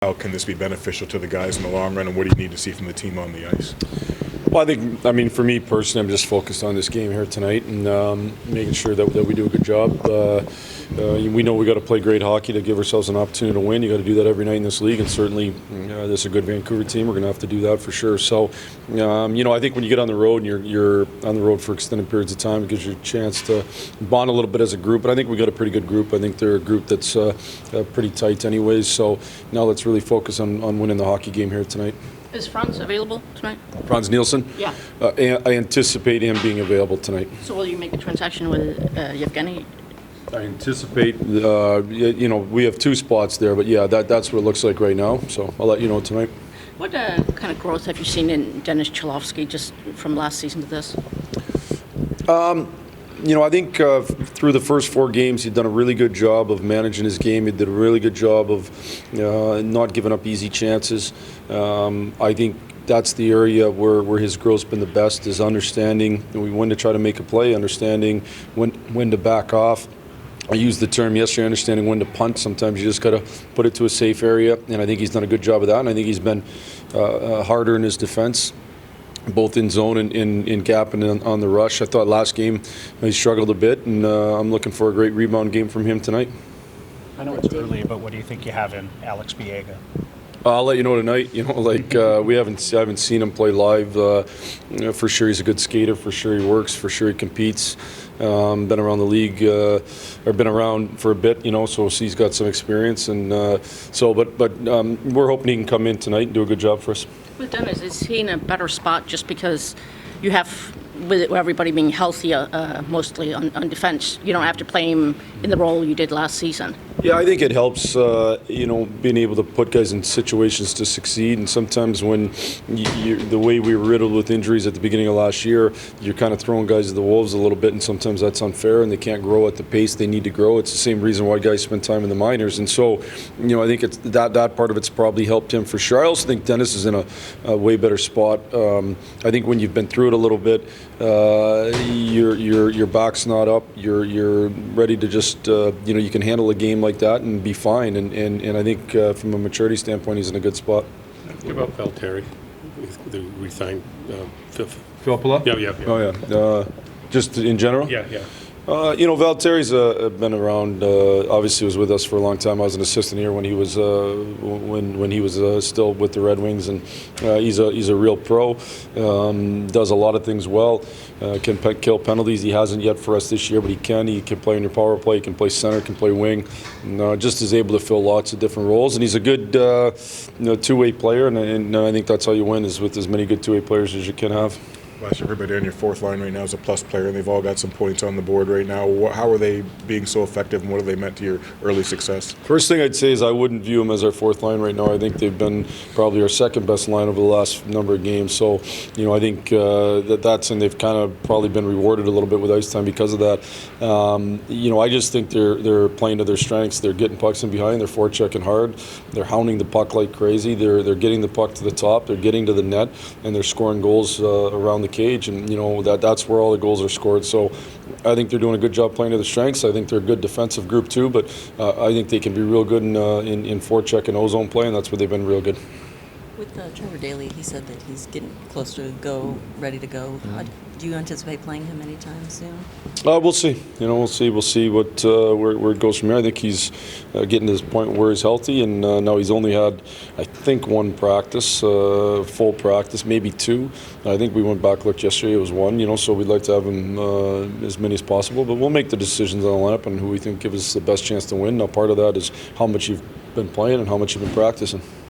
How can this be beneficial to the guys in the long run, and what do you need to see from the team on the ice? Well, I mean, for me personally, I'm just focused on this game here tonight and making sure that we do a good job. We know we got to play great hockey to give ourselves an opportunity to win. You got to do that every night in this league, and certainly this is a good Vancouver team. We're going to have to do that for sure. So, I think when you get on the road and you're on the road for extended periods of time, it gives you a chance to bond a little bit as a group. But I think we got a pretty good group. I think they're a group that's pretty tight, anyways. So now let's really focus on winning the hockey game here tonight. Is Franz available tonight? Franz Nielsen? Yeah. I anticipate him being available tonight. So will you make a transaction with Yevgeny? I anticipate, we have two spots there, but yeah, that's what it looks like right now. So I'll let you know tonight. What kind of growth have you seen in Dennis Cholowski just from last season to this? I think through the first 4 games, he'd done a really good job of managing his game. He did a really good job of not giving up easy chances. I think that's the area where his growth's been the best, is understanding when to try to make a play, understanding when to back off. I used the term yesterday, understanding when to punt. Sometimes you just got to put it to a safe area, and I think he's done a good job of that, and I think he's been harder in his defense, both in zone and in gap and on the rush. I thought last game he struggled a bit, and I'm looking for a great rebound game from him tonight. I know it's early, but what do you think you have in Alex Biega? I'll let you know tonight. I haven't seen him play live. For sure, he's a good skater. For sure, he works. For sure, he competes. Been around the league, or been around for a bit. So he's got some experience, and but we're hoping he can come in tonight and do a good job for us. With Dennis, is he in a better spot just because you have, with everybody being healthy, mostly on defense, you don't have to play him in the role you did last season? Yeah, I think it helps, being able to put guys in situations to succeed. And sometimes when the way we were riddled with injuries at the beginning of last year, you're kind of throwing guys to the wolves a little bit, and sometimes that's unfair, and they can't grow at the pace they need to grow. It's the same reason why guys spend time in the minors. And so, I think it's that part of it's probably helped him for sure. I also think Dennis is in a way better spot. I think when you've been through it a little bit, your back's not up. You're ready to just you can handle a game like that and be fine. And I think from a maturity standpoint, he's in a good spot. What about Valtteri? We signed Filppula? Yeah. Oh yeah. Just in general? Yeah. Valtteri's been around. Obviously, was with us for a long time. I was an assistant here when he was when he was still with the Red Wings, and he's a real pro. Does a lot of things well. Can kill penalties. He hasn't yet for us this year, but he can. He can play in your power play. He can play center. Can play wing. And, just is able to fill lots of different roles. And he's a good two-way player. And I think that's how you win, is with as many good two-way players as you can have. Blashill, everybody on your fourth line right now is a plus player, and they've all got some points on the board right now. How are they being so effective, and what have they meant to your early success? First thing I'd say is I wouldn't view them as our fourth line right now. I think they've been probably our second best line over the last number of games. So, I think that's, and they've kind of probably been rewarded a little bit with ice time because of that. I just think they're playing to their strengths. They're getting pucks in behind. They're forechecking hard. They're hounding the puck like crazy. They're getting the puck to the top. They're getting to the net, and they're scoring goals around the cage, and that's where all the goals are scored. So I think they're doing a good job playing to their strengths. I think they're a good defensive group too, but I think they can be real good in forecheck and ozone play, and that's where they've been real good. With Trevor Daley, he said that he's getting close to ready to go. Do you anticipate playing him anytime soon? We'll see. We'll see what where it goes from here. I think he's getting to this point where he's healthy, and now he's only had, I think, 1 practice, full practice, maybe 2. I think we went back, looked yesterday, it was 1. So we'd like to have him as many as possible, but we'll make the decisions on the lineup and who we think gives us the best chance to win. Now, part of that is how much you've been playing and how much you've been practicing.